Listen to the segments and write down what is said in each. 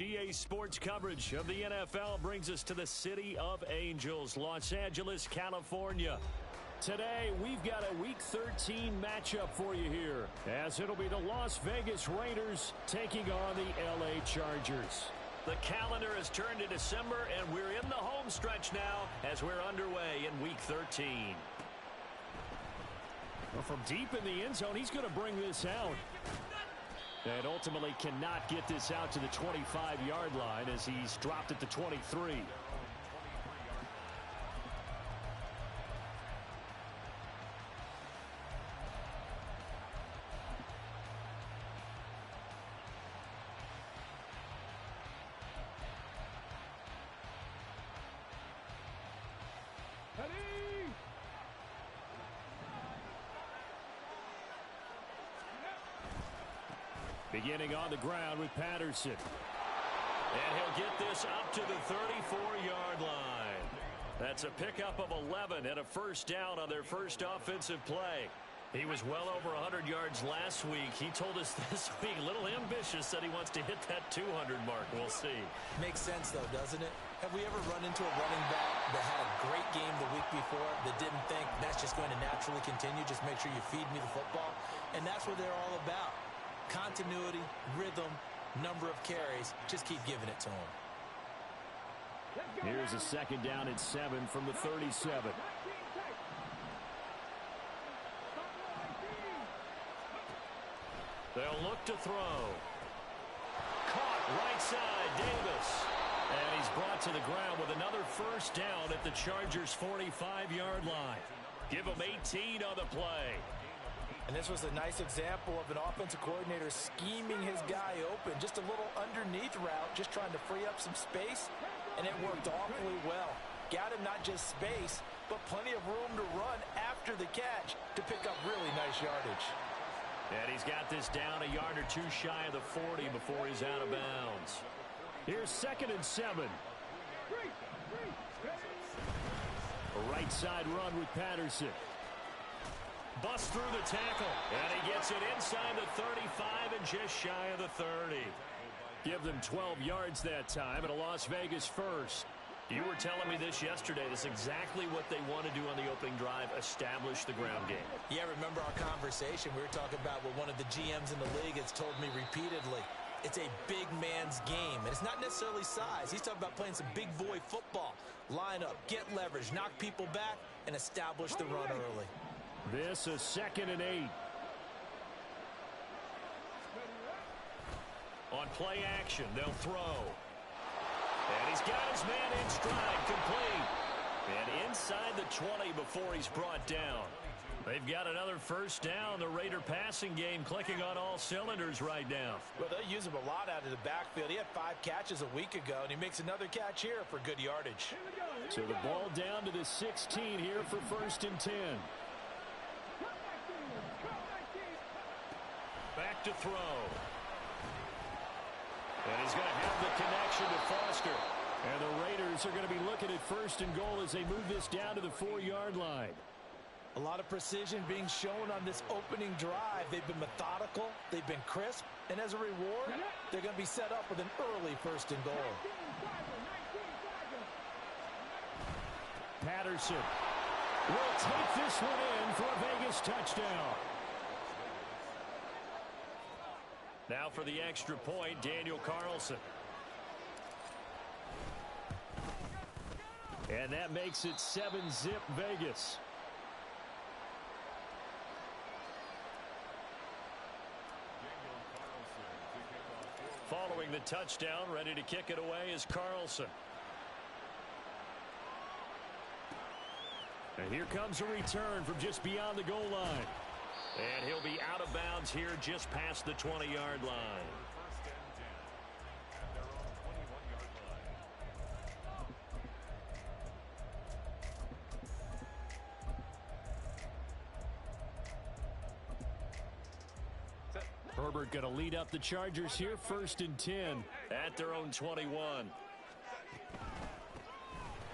EA Sports coverage of the NFL brings us to the City of Angels, Los Angeles, California. Today, we've got a Week 13 matchup for you here, as it'll be the Las Vegas Raiders taking on the LA Chargers. The calendar has turned to December, and we're in the home stretch now as we're underway in Week 13. Well, from deep in the end zone, he's going to bring this out. And ultimately cannot get this out to the 25-yard line as he's dropped at the 23. Beginning on the ground with Patterson. And he'll get this up to the 34-yard line. That's a pickup of 11 and a first down on their first offensive play. He was well over 100 yards last week. He told us this week, a little ambitious, said he wants to hit that 200 mark. We'll see. Makes sense, though, doesn't it? Have we ever run into a running back that had a great game the week before that didn't think that's just going to naturally continue? Just make sure you feed me the football. And that's what they're all about. Continuity, rhythm, number of carries. Just keep giving it to him. Here's a second down and 7 from the 37. They'll look to throw. Caught right side, Davis. And he's brought to the ground with another first down at the Chargers' 45-yard line. Give him 18 on the play. And this was a nice example of an offensive coordinator scheming his guy open. Just a little underneath route, just trying to free up some space, and it worked awfully well. Got him not just space, but plenty of room to run after the catch to pick up really nice yardage. And he's got this down a yard or two shy of the 40 before he's out of bounds. Here's 2nd and 7. A right side run with Patterson. Busts through the tackle, and he gets it inside the 35 and just shy of the 30. Give them 12 yards that time and a Las Vegas first. You were telling me this yesterday. This is exactly what they want to do on the opening drive, establish the ground game. Yeah, remember our conversation. We were talking about what one of the GMs in the league has told me repeatedly. It's a big man's game, and it's not necessarily size. He's talking about playing some big boy football. Line up, get leverage, knock people back, and establish the run early. This is 2nd and 8. On play action, they'll throw. And he's got his man in stride, complete. And inside the 20 before he's brought down. They've got another first down. The Raider passing game clicking on all cylinders right now. Well, they'll use him a lot out of the backfield. He had 5 catches a week ago, and he makes another catch here for good yardage. So the ball down to the 16 here for 1st and 10. Back to throw. And he's going to have the connection to Foster. And the Raiders are going to be looking at 1st and goal as they move this down to the 4-yard line. A lot of precision being shown on this opening drive. They've been methodical. They've been crisp. And as a reward, they're going to be set up with an early 1st and goal. Patterson will take this one in for a Vegas touchdown. Now for the extra point, Daniel Carlson. And that makes it 7-zip Vegas. Following the touchdown, ready to kick it away is Carlson. And here comes a return from just beyond the goal line. And he'll be out of bounds here just past the 20-yard line. Herbert going to lead up the Chargers here, 1st and 10 at their own 21.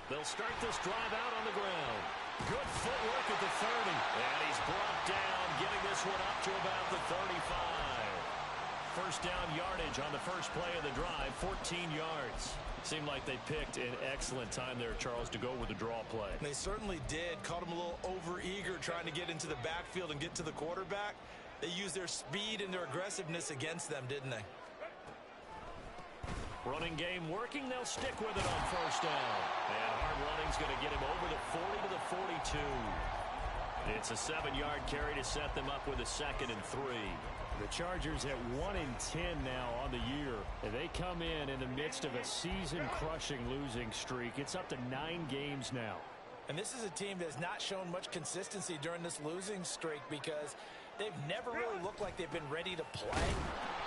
They'll start this drive out on the ground. Good footwork at the 30. And he's brought down, getting this one up to about the 35. first down yardage on the first play of the drive, 14 yards. Seemed like they picked an excellent time there, Charles, to go with the draw play. They certainly did. Caught them a little over-eager trying to get into the backfield and get to the quarterback. They used their speed and their aggressiveness against them, didn't they? Running game working. They'll stick with it on first down. And hard running's going to get him over the 40 to the 42. It's a 7-yard carry to set them up with a 2nd and 3. The Chargers at 1-10 now on the year. And they come in the midst of a season-crushing losing streak. It's up to 9 games now. And this is a team that has not shown much consistency during this losing streak because they've never really looked like they've been ready to play.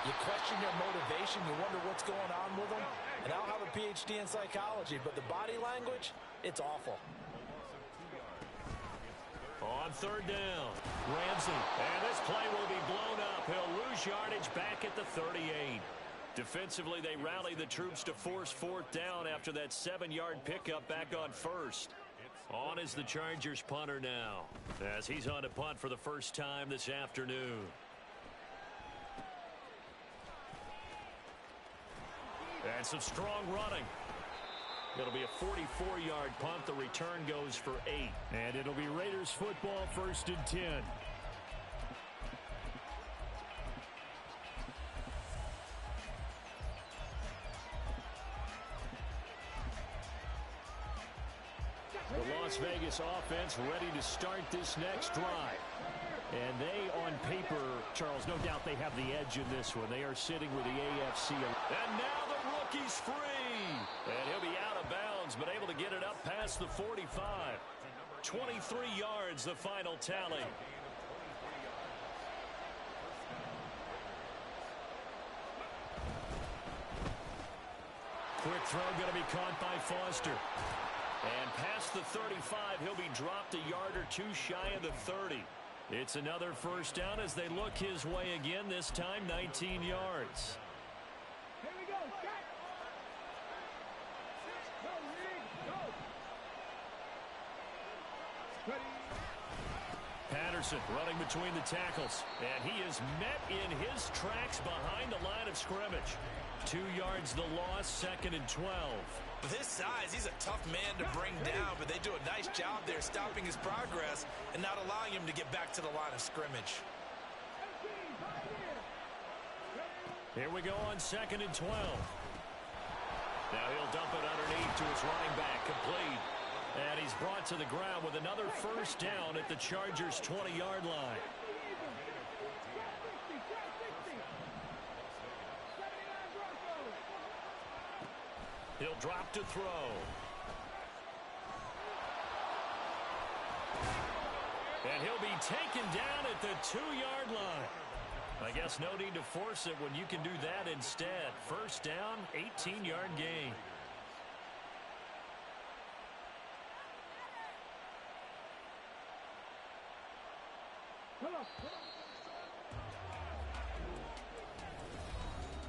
You question their motivation. You wonder what's going on with them. And I'll have a PhD in psychology, but the body language, it's awful. On third down, Ramsey. And this play will be blown up. He'll lose yardage back at the 38. Defensively, they rally the troops to force 4th down after that 7-yard pickup back on first. On is the Chargers punter now, as he's on to punt for the first time this afternoon. And some strong running. It'll be a 44-yard punt. The return goes for 8. And it'll be Raiders football, 1st and 10. The Las Vegas offense ready to start this next drive. And they, on paper, Charles, no doubt they have the edge in this one. They are sitting with the AFC. And now the rookie's free. And he'll be out of bounds, but able to get it up past the 45. 23 yards, the final tally. Quick throw going to be caught by Foster. And past the 35, he'll be dropped a yard or 2 shy of the 30. It's another first down as they look his way again, this time 19 yards. Here we go. Patterson running between the tackles. And he is met in his tracks behind the line of scrimmage. 2 yards the loss, 2nd and 12. With his size, he's a tough man to bring down, but they do a nice job there stopping his progress and not allowing him to get back to the line of scrimmage. Here we go on 2nd and 12. Now he'll dump it underneath to his running back, complete. And he's brought to the ground with another first down at the Chargers' 20-yard line. He'll drop to throw. And he'll be taken down at the 2-yard line. I guess no need to force it when you can do that instead. First down, 18-yard gain.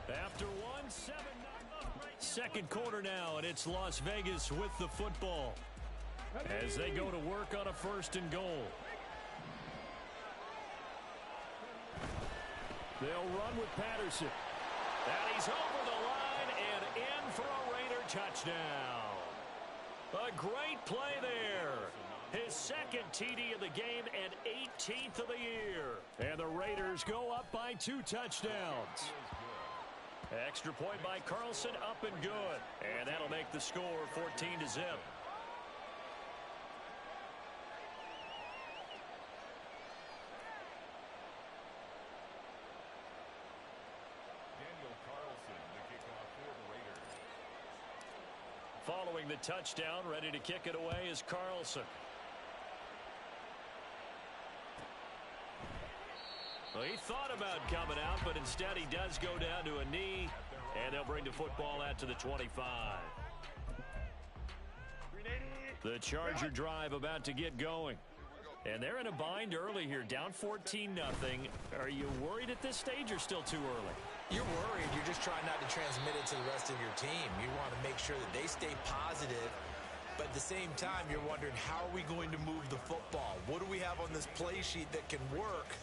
After 1-7. Second quarter now, and it's Las Vegas with the football as they go to work on a 1st and goal. They'll run with Patterson. And he's over the line and in for a Raider touchdown. A great play there. His 2nd TD of the game and 18th of the year. And the Raiders go up by 2 touchdowns. Extra point by Carlson, up and good. And that'll make the score 14-0. Following the touchdown, ready to kick it away is Carlson. Well, he thought about coming out, but instead he does go down to a knee, and they'll bring the football out to the 25. The Charger drive about to get going. And they're in a bind early here, down 14-0. Are you worried at this stage or still too early? You're worried. You're just trying not to transmit it to the rest of your team. You want to make sure that they stay positive. But at the same time, you're wondering, how are we going to move the football? What do we have on this play sheet that can work?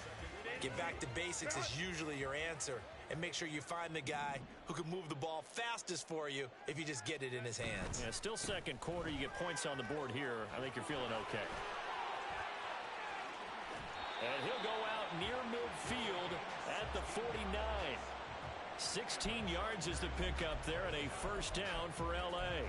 Get back to basics is usually your answer. And make sure you find the guy who can move the ball fastest for you if you just get it in his hands. Yeah, still second quarter. You get points on the board here. I think you're feeling okay. And he'll go out near midfield at the 49. 16 yards is the pickup there and a first down for L.A.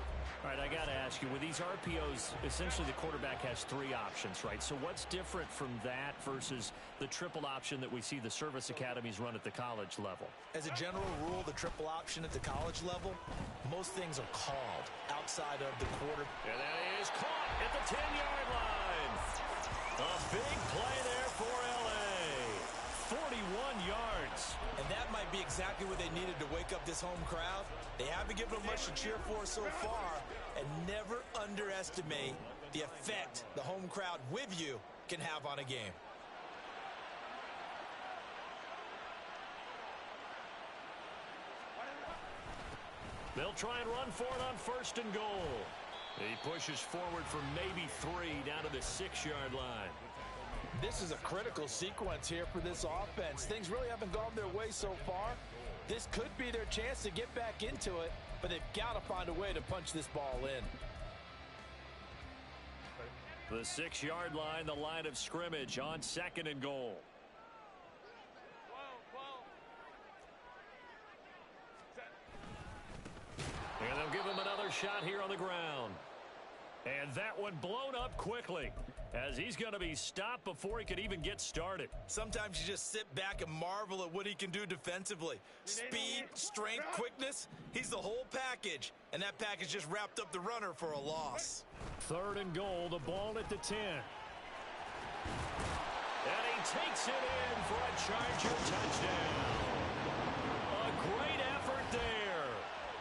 All right, I got to ask you, with these RPOs, essentially the quarterback has three options, right? So what's different from that versus the triple option that we see the service academies run at the college level? As a general rule, the triple option at the college level, most things are called outside of the quarter. And that is caught at the 10-yard line. A big play there for L.A. 41 yards. And that might be exactly what they needed to wake up this home crowd. They haven't given them much to cheer for so far, and never underestimate the effect the home crowd with you can have on a game. They'll try and run for it on first and goal. He pushes forward for maybe 3 down to the 6-yard line. This is a critical sequence here for this offense. Things really haven't gone their way so far. This could be their chance to get back into it, but they've got to find a way to punch this ball in. The 6-yard line, the line of scrimmage on second and goal. And they'll give him another shot here on the ground. And that one blown up quickly as he's going to be stopped before he could even get started. Sometimes you just sit back and marvel at what he can do defensively. Speed, strength, quickness, he's the whole package. And that package just wrapped up the runner for a loss. Third and goal, the ball at the 10. And he takes it in for a Charger touchdown. A great effort there.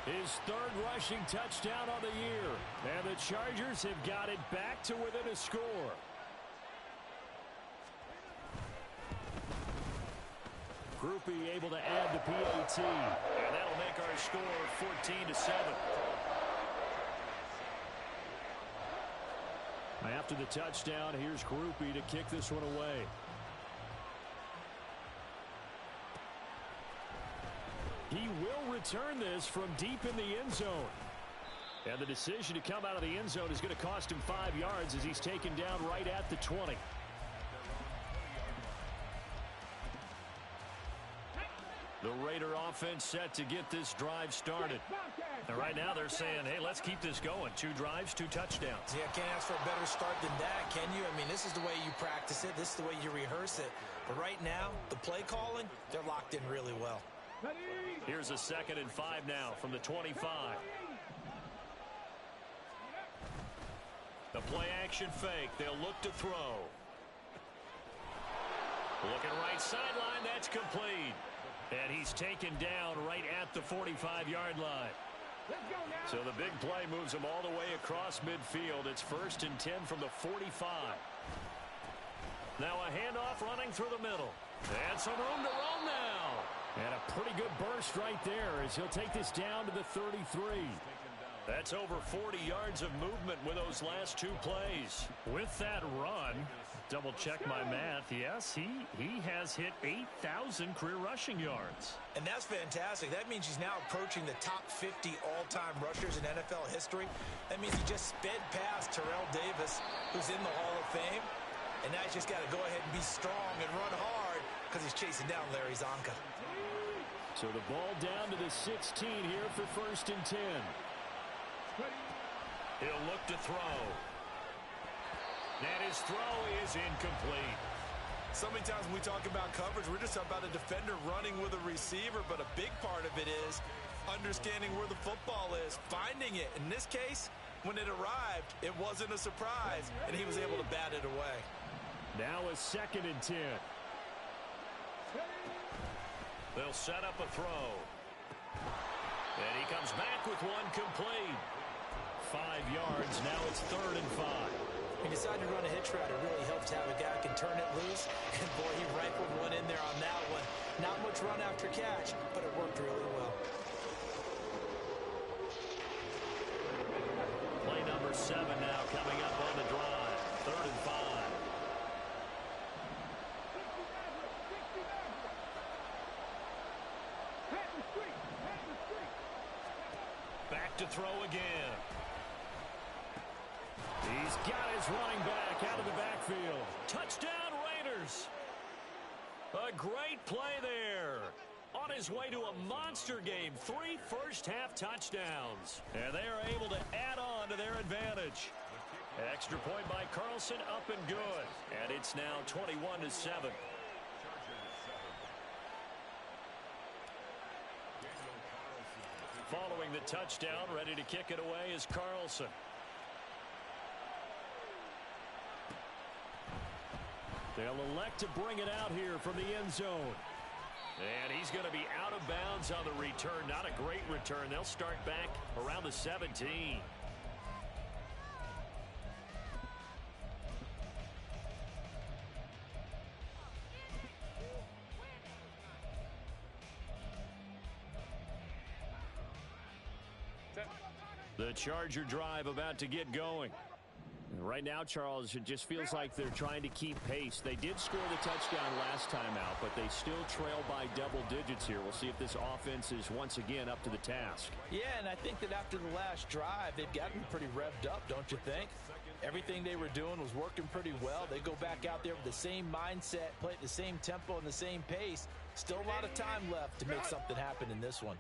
His third rushing touchdown on the year. And the Chargers have got it back to within a score. Groupie able to add the PAT. And that'll make our score 14-7. After the touchdown, here's Groupie to kick this one away. He will return this from deep in the end zone. And the decision to come out of the end zone is going to cost him 5 yards as he's taken down right at the 20. The Raider offense set to get this drive started. And right now they're saying, hey, let's keep this going. 2 drives, 2 touchdowns. Yeah, can't ask for a better start than that, can you? I mean, this is the way you practice it. This is the way you rehearse it. But right now, the play calling, they're locked in really well. Here's a 2nd and 5 now from the 25. The play action fake. They'll look to throw. Looking right sideline. That's complete. And he's taken down right at the 45-yard line. So the big play moves him all the way across midfield. It's 1st and 10 from the 45. Now a handoff running through the middle. And some room to roam now. And a pretty good burst right there as he'll take this down to the 33. That's over 40 yards of movement with those last 2 plays. With that run, double check my math. Yes, he has hit 8,000 career rushing yards. And that's fantastic. That means he's now approaching the top 50 all-time rushers in NFL history. That means he just sped past Terrell Davis, who's in the Hall of Fame. And now he's just got to go ahead and be strong and run hard because he's chasing down Larry Zonka. So the ball down to the 16 here for 1st and 10. He'll look to throw. And his throw is incomplete. So many times when we talk about coverage, we're just talking about a defender running with a receiver, but a big part of it is understanding where the football is, finding it. In this case, when it arrived, it wasn't a surprise, and he was able to bat it away. Now a 2nd and 10. They'll set up a throw. And he comes back with one complete. 5 yards. Now it's 3rd and 5. He decided to run a hitch route. It really helps to have a guy who can turn it loose. And, boy, he rifled one in there on that one. Not much run after catch, but it worked really well. Play number 7 now coming up on the drive. 3rd and 5. back to throw again. He's got his running back out of the backfield. Touchdown, Raiders. A great play there. On his way to a monster game. 3 first-half touchdowns. And they are able to add on to their advantage. Extra point by Carlson, up and good. And it's now 21-7. Following the touchdown, ready to kick it away is Carlson. They'll elect to bring it out here from the end zone. And he's going to be out of bounds on the return. Not a great return. They'll start back around the 17. The Charger drive about to get going. Right now, Charles, it just feels like they're trying to keep pace. They did score the touchdown last time out, but they still trail by double digits here. We'll see if this offense is once again up to the task. Yeah, and I think that after the last drive, they've gotten pretty revved up, don't you think? Everything they were doing was working pretty well. They go back out there with the same mindset, play at the same tempo and the same pace. Still a lot of time left to make something happen in this one.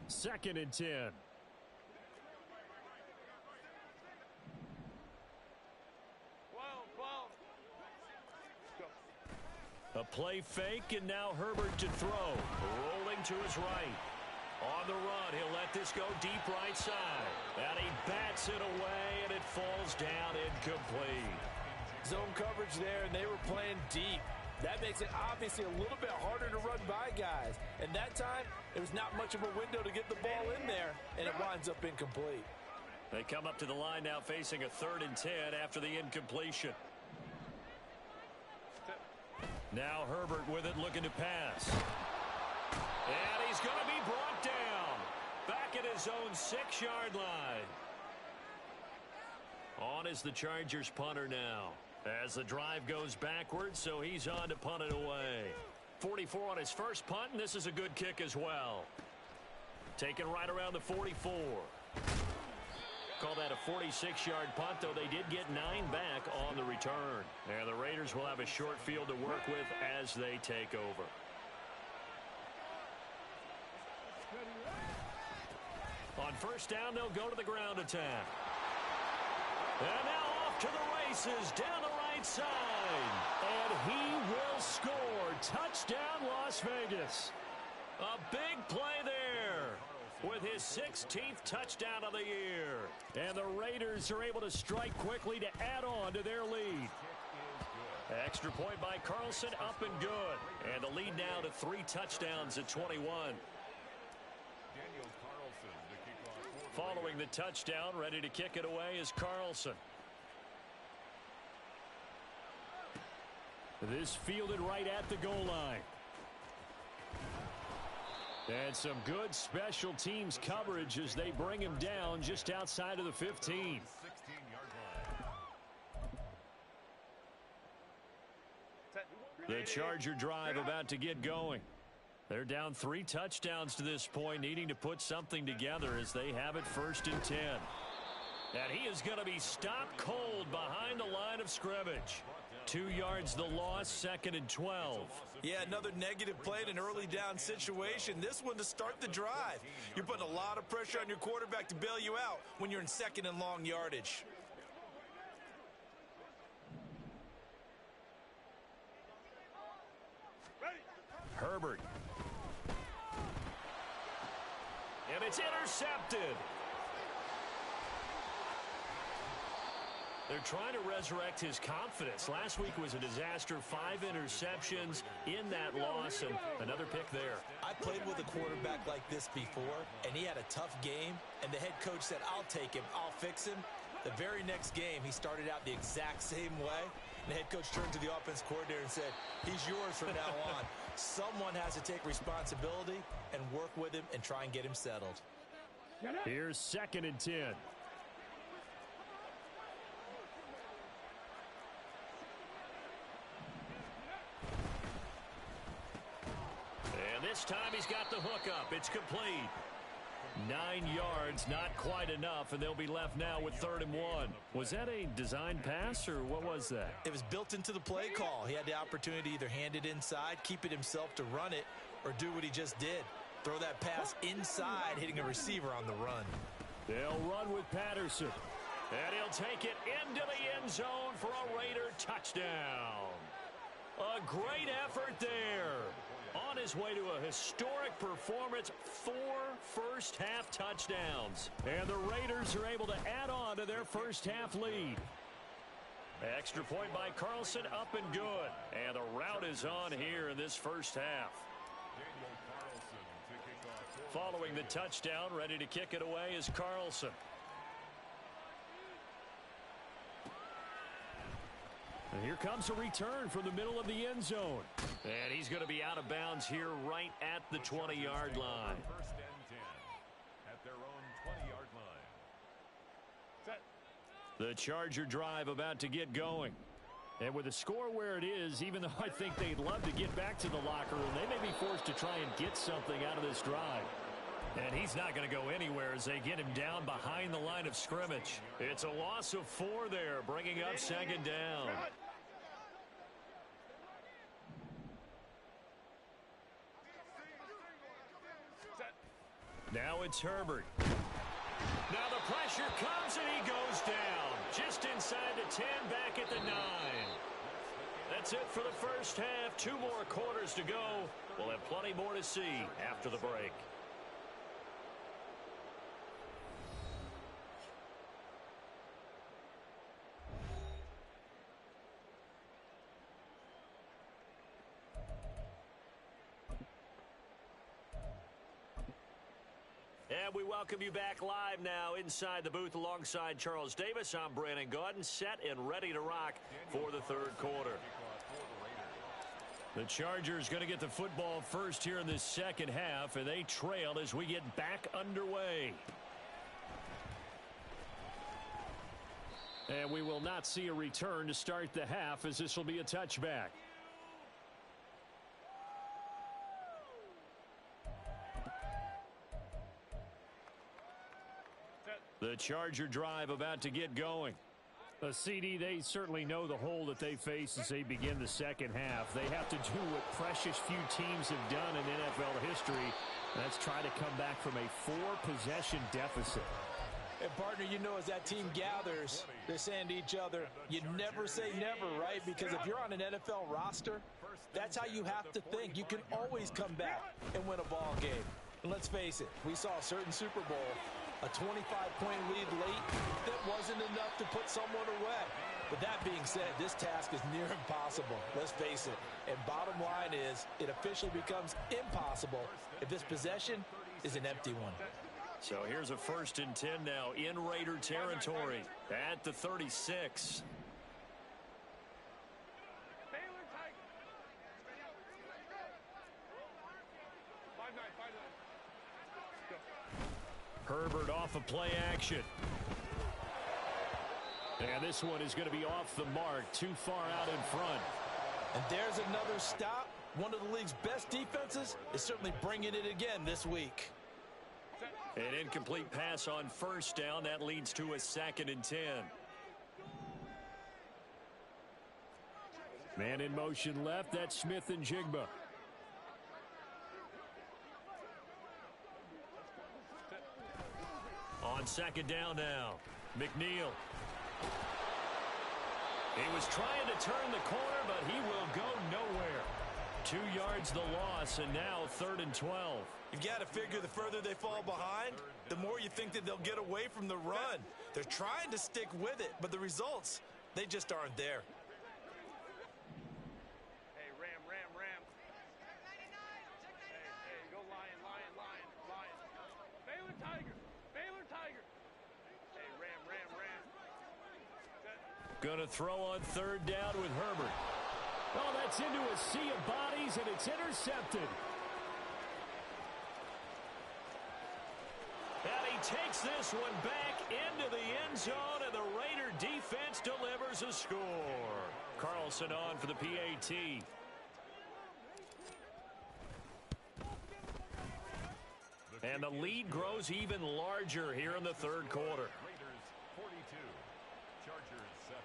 2nd and 10. A play fake, and now Herbert to throw. Rolling to his right. On the run, he'll let this go deep right side. And he bats it away, and it falls down incomplete. Zone coverage there, and they were playing deep. That makes it obviously a little bit harder to run by guys. And that time, there was not much of a window to get the ball in there, and it winds up incomplete. They come up to the line now facing a 3rd and 10 after the incompletion. Now Herbert with it, looking to pass. And he's going to be brought down. Back at his own 6-yard line. On is the Chargers punter now. As the drive goes backwards, so he's on to punt it away. 44 on his first punt, and this is a good kick as well. Taken right around the 44. Call that a 46-yard punt, though they did get 9 back on the return. And the Raiders will have a short field to work with as they take over. On first down, they'll go to the ground attack. And now off to the races down the right side. And he will score. Touchdown, Las Vegas. A big play there with his 16th touchdown of the year. And the Raiders are able to strike quickly to add on to their lead. Extra point by Carlson, up and good. And the lead now to 3 touchdowns at 21. Following the touchdown, ready to kick it away is Carlson. This fielded right at the goal line. And some good special teams coverage as they bring him down just outside of the 15. The Charger drive about to get going. They're down 3 touchdowns to this point, needing to put something together as they have it 1st and 10. And he is going to be stopped cold behind the line of scrimmage. 2 yards the loss, 2nd and 12. Yeah, another negative play in an early down situation. This one to start the drive. You're putting a lot of pressure on your quarterback to bail you out when you're in 2nd and long yardage. Herbert. And it's intercepted. They're trying to resurrect his confidence. Last week was a disaster. 5 interceptions in that loss, and another pick there. I played with a quarterback like this before, and he had a tough game, and the head coach said, I'll take him, I'll fix him. The very next game, he started out the exact same way. And the head coach turned to the offense coordinator and said, he's yours from now on. Someone has to take responsibility and work with him and try and get him settled. Here's 2nd and 10. And this time he's got the hook up. It's complete. 9 yards, not quite enough, and they'll be left now with 3rd and 1. Was that a design pass, or what was that? It was built into the play call. He had the opportunity to either hand it inside, keep it himself to run it, or do what he just did. Throw that pass inside, hitting a receiver on the run. They'll run with Patterson. And he'll take it into the end zone for a Raider touchdown. A great effort there. On his way to a historic performance, 4 first-half touchdowns. And the Raiders are able to add on to their first-half lead. Extra point by Carlson, up and good. And the route is on here in this first half. Following the touchdown, ready to kick it away is Carlson. And here comes a return from the middle of the end zone. And he's going to be out of bounds here right at the 20-yard line. First and 10 at their own 20-yard line. Set. The Charger drive about to get going. And with the score where it is, even though I think they'd love to get back to the locker room, they may be forced to try and get something out of this drive. And he's not going to go anywhere as they get him down behind the line of scrimmage. It's a loss of 4 there, bringing up 2nd down. Now it's Herbert. Now the pressure comes and he goes down. Just inside the 10, back at the 9. That's it for the first half. 2 more quarters to go. We'll have plenty more to see after the break. And we welcome you back live now inside the booth alongside Charles Davis. I'm Brandon Gaudin, set and ready to rock for the 3rd quarter. The Chargers going to get the football first here in this 2nd half, and they trail as we get back underway. And we will not see a return to start the half, as this will be a touchback. The Charger drive about to get going. CD, they certainly know the hole that they face as they begin the 2nd half. They have to do what precious few teams have done in NFL history. That's try to come back from a 4-possession deficit. And, partner, you know, as that team gathers, they're saying to each other, you never say never, right? Because if you're on an NFL roster, that's how you have to think. You can always come back and win a ball game. And let's face it, we saw a certain Super Bowl, a 25-point lead late that wasn't enough to put someone away. But that being said, this task is near impossible. Let's face it. And bottom line is, it officially becomes impossible if this possession is an empty one. So here's a 1st and 10 now in Raider territory at the 36. Herbert off of play action. And this one is going to be off the mark, too far out in front. And there's another stop. One of the league's best defenses is certainly bringing it again this week. An incomplete pass on 1st down. That leads to a 2nd and 10. Man in motion left. That's Smith and Jigba. On 2nd down now, McNeil. He was trying to turn the corner, but he will go nowhere. 2 yards the loss, and now 3rd and 12. You've got to figure the further they fall behind, the more you think that they'll get away from the run. They're trying to stick with it, but the results, they just aren't there. Hey, Ram. Hey, go Lion. Baylor Tiger. Hey, Ram. Gonna throw on 3rd down with Herbert. Oh, that's into a sea of bodies, and it's intercepted. And he takes this one back into the end zone, and the Raider defense delivers a score. Carlson on for the And the lead grows even larger here in the third quarter. Raiders 42, Chargers 7.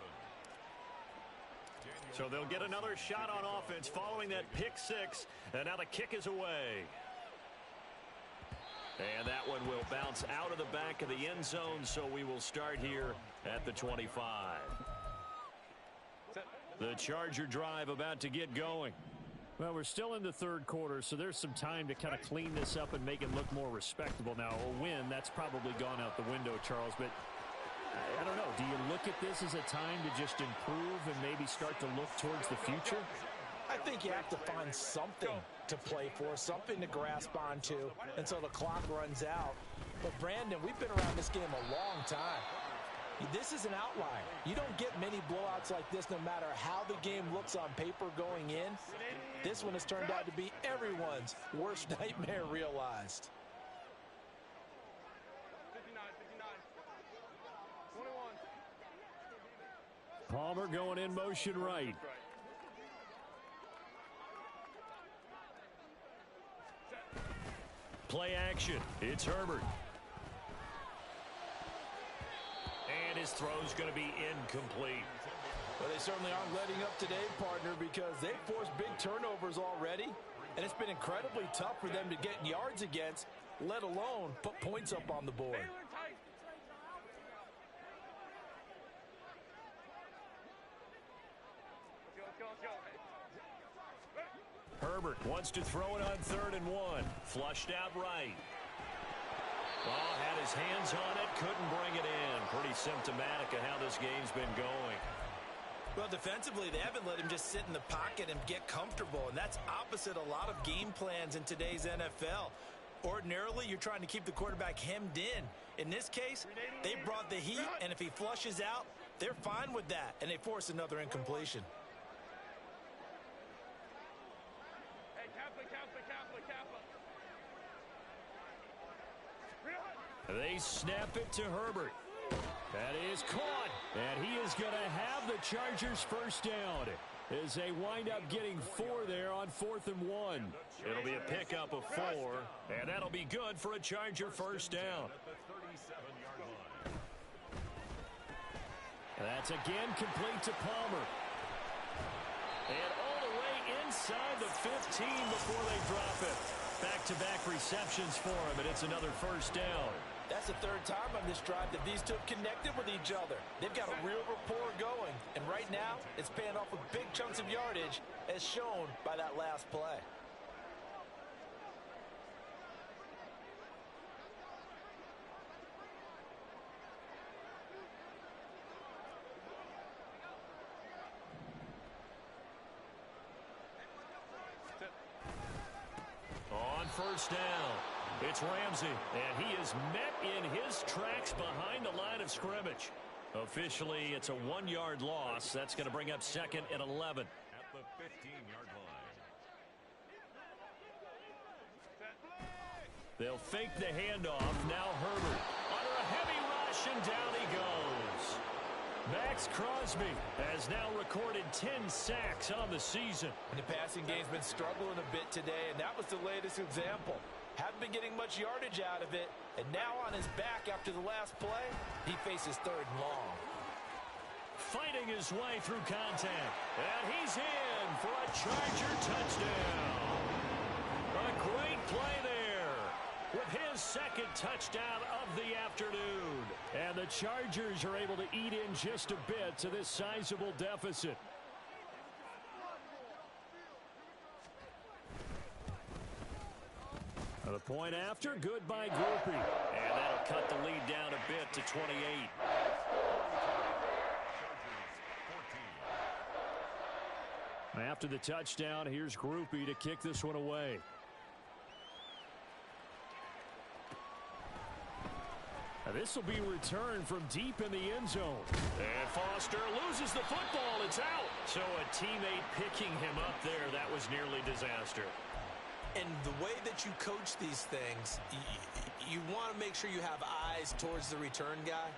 So they'll get another shot on offense following that pick six. And now the kick is away. And that one will bounce out of the back of the end zone, so we will start here at the 25. The Charger drive about to get going. Well, we're still in the third quarter, so there's some time to kind of clean this up and make it look more respectable. Now, a win, that's probably gone out the window, Charles, but I don't know. Do you look at this as a time to just improve and maybe start to look towards the future? I think you have to find something to play for, something to grasp onto until the clock runs out. But, Brandon, we've been around this game a long time. This is an outlier. You don't get many blowouts like this no matter how the game looks on paper going in. This one has turned out to be everyone's worst nightmare realized. 59, 59. 21. Palmer going in motion right. Play action. It's Herbert. And his throw's going to be incomplete. Well, they certainly aren't letting up today, partner, because they've forced big turnovers already. And it's been incredibly tough for them to get yards against, let alone put points up on the board. Baylor tight. Let's go, let's go, let's go. Herbert wants to throw it on 3rd and 1. Flushed out right. Oh, had his hands on it, couldn't bring it in. Pretty symptomatic of how this game's been going. Well, defensively, they haven't let him just sit in the pocket and get comfortable, and that's opposite a lot of game plans in today's NFL. Ordinarily, you're trying to keep the quarterback hemmed in. In this case, they brought the heat, and if he flushes out, they're fine with that, and they force another incompletion. Hey, Kappa, Kappa, Kappa, Kappa. They snap it to Herbert. That is caught. And he is going to have the Chargers first down as they wind up getting 4 there on 4th and 1. It'll be a pickup of 4, and that'll be good for a Charger first down. That's again complete to Palmer. And all the way inside the 15 before they drop it. Back-to-back receptions for him, and it's another first down. That's the 3rd time on this drive that these two have connected with each other. They've got a real rapport going, and right now it's paying off with big chunks of yardage as shown by that last play. On first down, it's Ramsey, and he is met in his tracks behind the line of scrimmage. Officially, it's a 1-yard loss. That's going to bring up 2nd and 11. At the 15-yard line. They'll fake the handoff. Now Herbert under a heavy rush, and down he goes. Max Crosby has now recorded 10 sacks on the season. And the passing game's been struggling a bit today, and that was the latest example. Haven't been getting much yardage out of it, and now on his back after the last play, he faces 3rd and long. Fighting his way through contact, and he's in for a Charger touchdown. A great play there with his 2nd touchdown of the afternoon. And the Chargers are able to eat in just a bit to this sizable deficit. The point after, good by Groupie. And that'll cut the lead down a bit to 28. After the touchdown, here's Groupie to kick this one away. Now this will be returned from deep in the end zone. And Foster loses the football. It's out. So a teammate picking him up there, that was nearly disaster. And the way that you coach these things, you want to make sure you have eyes towards the return guy.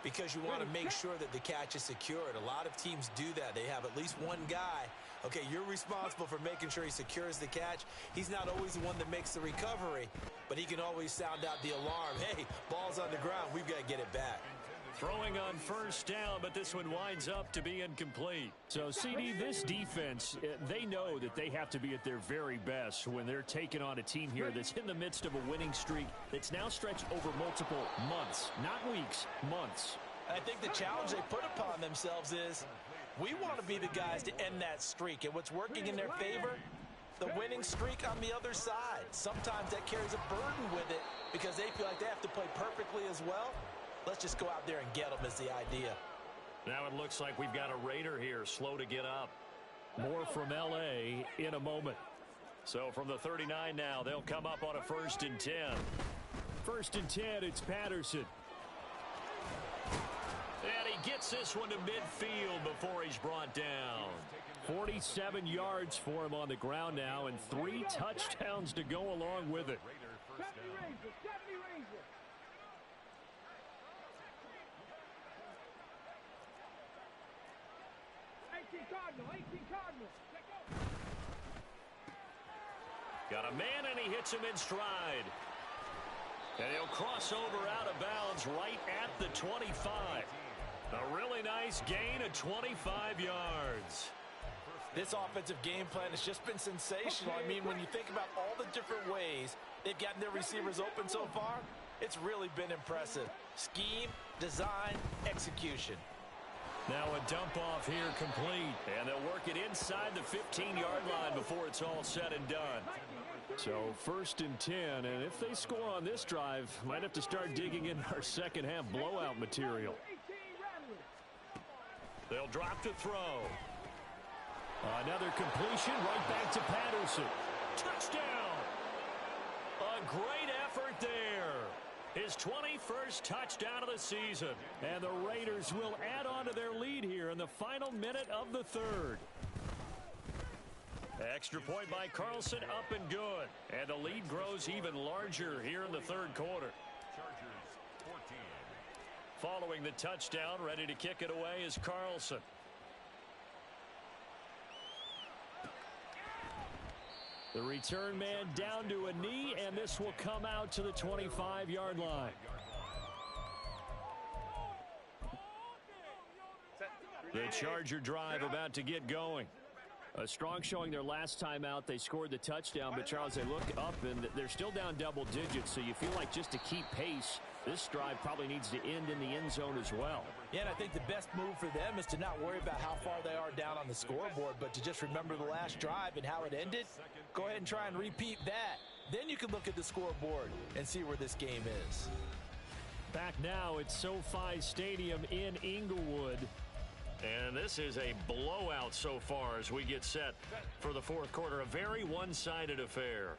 because you want to make sure that the catch is secured. A lot of teams do that. They have at least one guy. Okay, you're responsible for making sure he secures the catch. He's not always the one that makes the recovery, but he can always sound out the alarm. Hey, ball's on the ground. We've got to get it back. Throwing on first down, but this one winds up to be incomplete. So, CD, this defense, they know that they have to be at their very best when they're taking on a team here that's in the midst of a winning streak that's now stretched over multiple months, not weeks, months. And I think the challenge they put upon themselves is we want to be the guys to end that streak. And what's working in their favor? The winning streak on the other side. Sometimes that carries a burden with it because they feel like they have to play perfectly as well. Let's just go out there and get them is the idea. Now it looks like we've got a Raider here, slow to get up. More from L.A. in a moment. So from the 39 now, they'll come up on a 1st and 10. 1st and 10, it's Patterson. And he gets this one to midfield before he's brought down. 47 yards for him on the ground now, and 3 touchdowns to go along with it. Got a man, and he hits him in stride. And he'll cross over out of bounds right at the 25. A really nice gain of 25 yards. This offensive game plan has just been sensational. I mean, when you think about all the different ways they've gotten their receivers open so far, it's really been impressive. Scheme, design, execution. Now a dump off here complete, and they'll work it inside the 15-yard line before it's all said and done. So 1st and 10, and if they score on this drive, might have to start digging in our second half blowout material. They'll drop to throw. Another completion right back to Patterson. Touchdown! A great effort there. His 21st touchdown of the season. And the Raiders will add on to their lead here in the final minute of the 3rd. Extra point by Carlson, up and good. And the lead grows even larger here in the 3rd quarter. Chargers 14. Following the touchdown, ready to kick it away is Carlson. The return man down to a knee, and this will come out to the 25-yard line. The Charger drive about to get going. A strong showing their last time out. They scored the touchdown, but Charles, they look up, and they're still down double digits, so you feel like just to keep pace, this drive probably needs to end in the end zone as well. Yeah, and I think the best move for them is to not worry about how far they are down on the scoreboard, but to just remember the last drive and how it ended. Go ahead and try and repeat that. Then you can look at the scoreboard and see where this game is. Back now at SoFi Stadium in Inglewood. And this is a blowout so far as we get set for the 4th quarter. A very one-sided affair.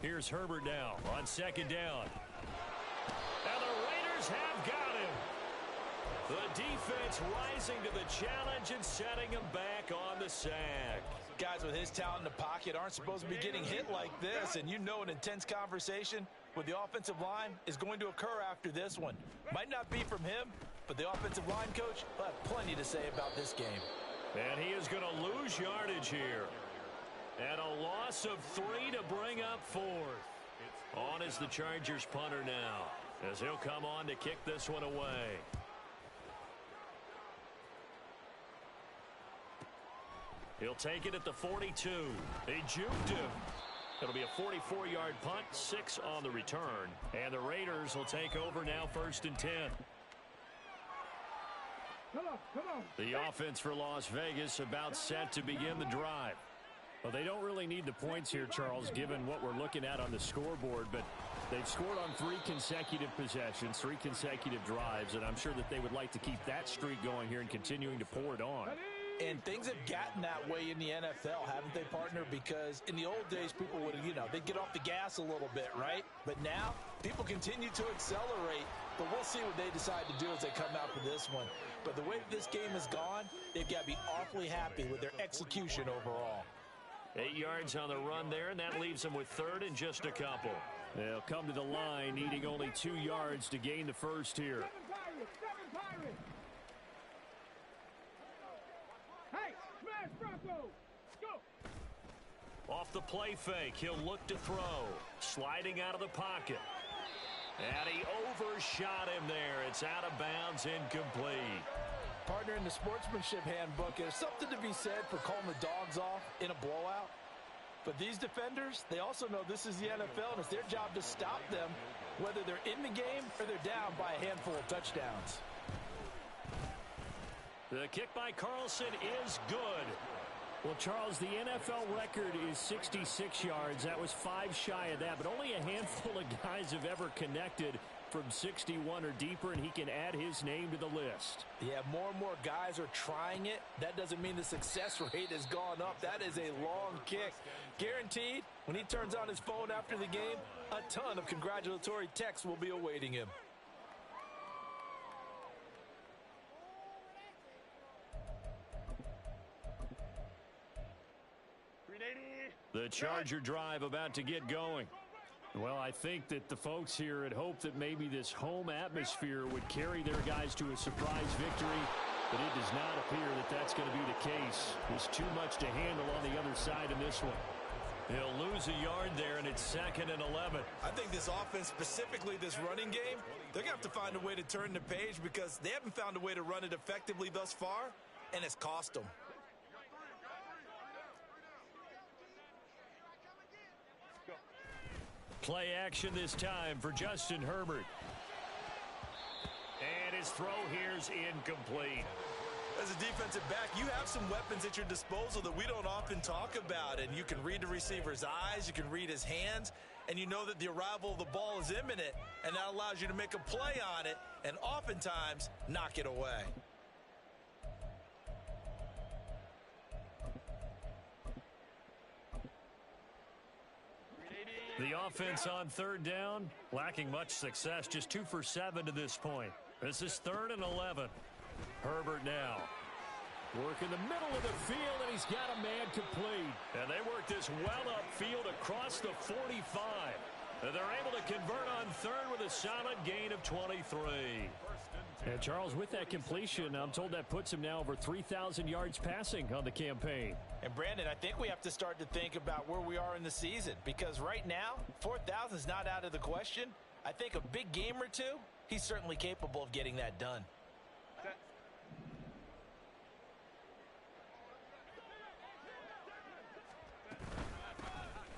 Here's Herbert now on 2nd down. And the Raiders have got him. The defense rising to the challenge and setting him back on the sack. Guys with his talent in the pocket aren't supposed to be getting hit like this, and you know an intense conversation with the offensive line is going to occur after this one. Might not be from him, but the offensive line coach will have plenty to say about this game. And he is going to lose yardage here. And a loss of 3 to bring up 4th. On is the Chargers punter now, as he'll come on to kick this one away. He'll take it at the 42. He juked him. It'll be a 44-yard punt, 6 on the return. And the Raiders will take over now 1st and 10. Come on. The offense for Las Vegas about set to begin the drive. Well, they don't really need the points here, Charles, given what we're looking at on the scoreboard, but they've scored on 3 consecutive possessions, 3 consecutive drives, and I'm sure that they would like to keep that streak going here and continuing to pour it on. And things have gotten that way in the NFL, haven't they, partner? Because in the old days, people would, they'd get off the gas a little bit, right? But now, people continue to accelerate. But we'll see what they decide to do as they come out for this one. But the way this game has gone, they've got to be awfully happy with their execution overall. 8 yards on the run there, and that leaves them with third and just a couple. They'll come to the line, needing only 2 yards to gain the first here. Hey, smash Bronco! Go! Off the play fake, he'll look to throw. Sliding out of the pocket. And he overshot him there. It's out of bounds, incomplete. Partner, in the sportsmanship handbook, there's something to be said for calling the dogs off in a blowout. But these defenders, they also know this is the NFL, and it's their job to stop them, whether they're in the game or they're down by a handful of touchdowns. The kick by Carlson is good. Well, Charles, the NFL record is 66 yards. That was 5 shy of that, but only a handful of guys have ever connected from 61 or deeper, and he can add his name to the list. Yeah, more and more guys are trying it. That doesn't mean the success rate has gone up. That is a long kick. Guaranteed, when he turns on his phone after the game, a ton of congratulatory texts will be awaiting him. The Charger drive about to get going. Well, I think that the folks here had hoped that maybe this home atmosphere would carry their guys to a surprise victory, but it does not appear that that's going to be the case. There's too much to handle on the other side in this one. He'll lose a yard there, and it's 2nd and 11. I think this offense, specifically this running game, they're going to have to find a way to turn the page because they haven't found a way to run it effectively thus far, and it's cost them. Play action this time for Justin Herbert. And his throw here's incomplete. As a defensive back, you have some weapons at your disposal that we don't often talk about, and you can read the receiver's eyes, you can read his hands, and you know that the arrival of the ball is imminent, and that allows you to make a play on it and oftentimes knock it away. The offense on 3rd down, lacking much success, just 2 for 7 to this point. This is 3rd and 11. Herbert now. Work in the middle of the field, and he's got a man complete. And they work this well upfield across the 45. And they're able to convert on 3rd with a solid gain of 23. And Charles, with that completion, I'm told that puts him now over 3,000 yards passing on the campaign. And Brandon, I think we have to start to think about where we are in the season, because right now, 4,000 is not out of the question. I think a big game or two, he's certainly capable of getting that done.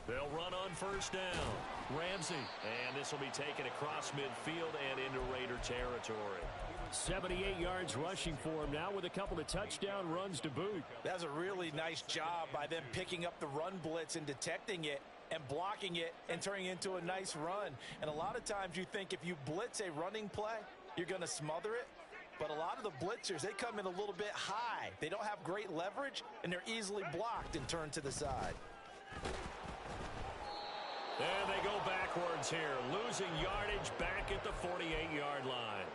They'll run on 1st down. Ramsey. And this will be taken across midfield and into Raider territory. 78 yards rushing for him now with a couple of touchdown runs to boot. That was a really nice job by them picking up the run blitz and detecting it and blocking it and turning it into a nice run. And a lot of times you think if you blitz a running play, you're going to smother it. But a lot of the blitzers, they come in a little bit high. They don't have great leverage, and they're easily blocked and turned to the side. And they go backwards here, losing yardage back at the 48-yard line.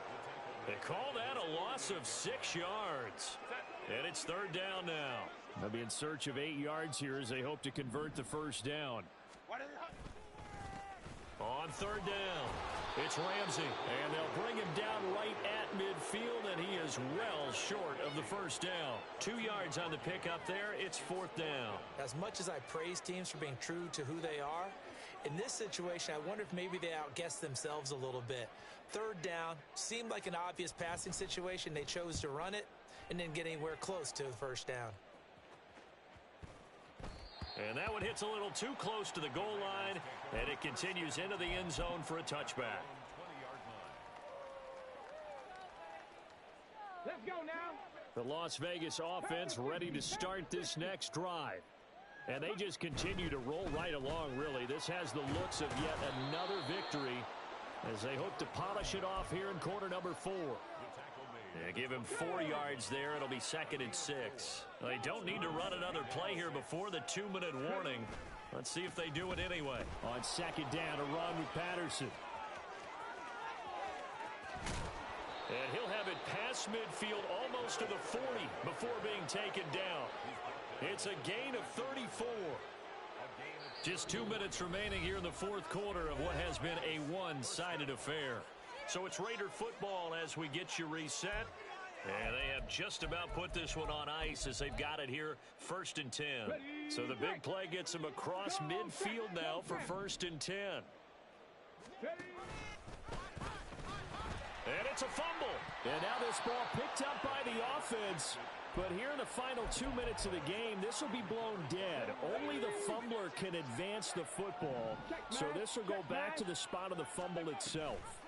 They call that a loss of 6 yards. And it's 3rd down now. They'll be in search of 8 yards here as they hope to convert the 1st down. On 3rd down, it's Ramsey. And they'll bring him down right at midfield, and he is well short of the 1st down. 2 yards on the pickup there. It's 4th down. As much as I praise teams for being true to who they are, in this situation, I wonder if maybe they outguessed themselves a little bit. 3rd down seemed like an obvious passing situation. They chose to run it and didn't get anywhere close to the 1st down. And that one hits a little too close to the goal line, and it continues into the end zone for a touchback. Let's go now. The Las Vegas offense ready to start this next drive. And they just continue to roll right along, really. This has the looks of yet another victory as they hope to polish it off here in quarter number 4. Yeah, give him 4 yards there. It'll be 2nd and 6. They don't need to run another play here before the 2-minute warning. Let's see if they do it anyway. On 2nd down, a run with Patterson. And he'll have it past midfield almost to the 40 before being taken down. It's a gain of 34. Just 2 minutes remaining here in the 4th quarter of what has been a one-sided affair. So it's Raider football as we get you reset. And they have just about put this one on ice as they've got it here 1st and 10. So the big play gets them across midfield now for 1st and 10. And it's a fumble. And now this ball picked up by the offense. But here in the final 2 minutes of the game, this will be blown dead. Only the fumbler can advance the football. So this will go back to the spot of the fumble itself.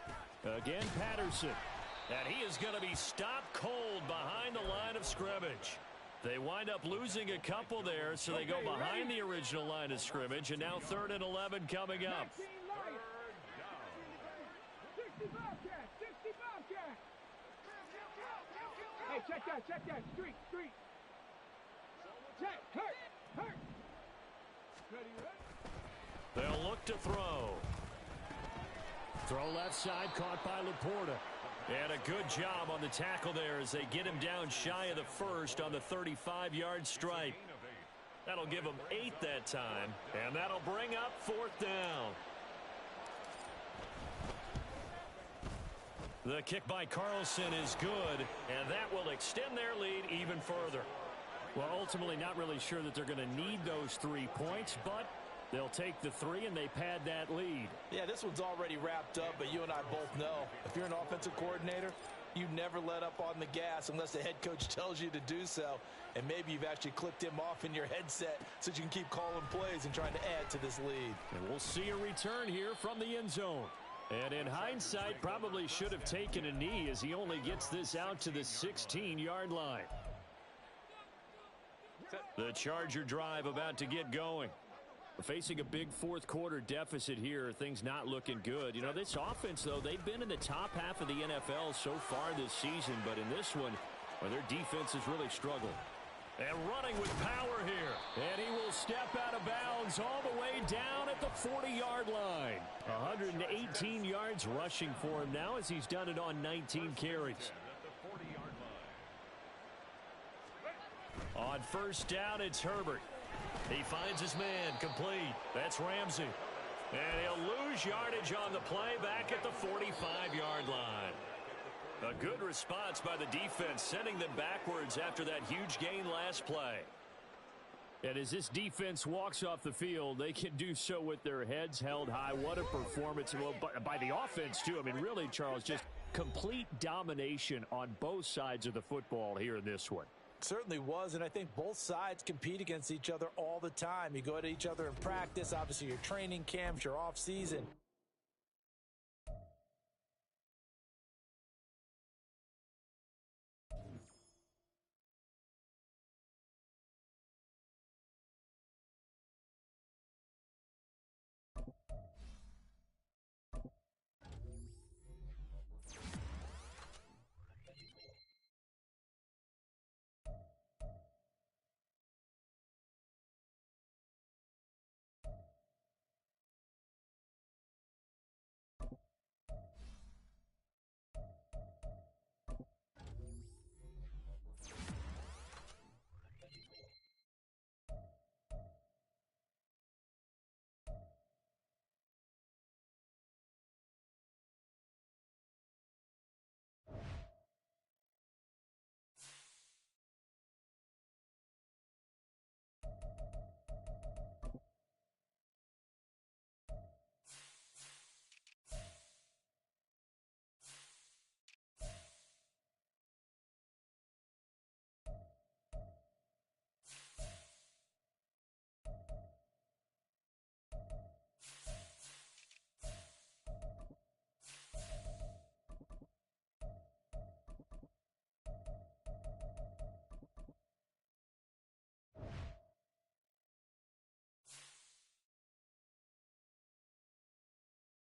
Again, Patterson. And he is going to be stopped cold behind the line of scrimmage. They wind up losing a couple there, so they go behind the original line of scrimmage. And now 3rd and 11 coming up. Hey, check that. Street. Check, hurt. They'll look to throw. Throw left side, caught by Laporta. And a good job on the tackle there as they get him down shy of the 1st on the 35-yard stripe. That'll give them 8 that time, and that'll bring up 4th down. The kick by Carlson is good, and that will extend their lead even further. Well, ultimately not really sure that they're going to need those 3 points, but they'll take the 3 and they pad that lead. Yeah, this one's already wrapped up, but you and I both know if you're an offensive coordinator, you never let up on the gas unless the head coach tells you to do so. And maybe you've actually clicked him off in your headset so you can keep calling plays and trying to add to this lead. And we'll see a return here from the end zone. And in hindsight, probably should have taken a knee as he only gets this out to the 16-yard line. The Charger drive about to get going. Facing a big 4th quarter deficit here, things not looking good. You know, this offense, though, they've been in the top half of the NFL so far this season, but in this one, well, their defense has really struggled. And running with power here. And he will step out of bounds all the way down at the 40-yard line. 118 yards rushing for him now as he's done it on 19 carries. On 1st down, it's Herbert. He finds his man complete. That's Ramsey. And he'll lose yardage on the play back at the 45-yard line. A good response by the defense, sending them backwards after that huge gain last play. And as this defense walks off the field, they can do so with their heads held high. What a performance by the offense, too. I mean, really, Charles, just complete domination on both sides of the football here in this one. Certainly was, and I think both sides compete against each other all the time. You go at each other in practice, obviously your training camps, your off season.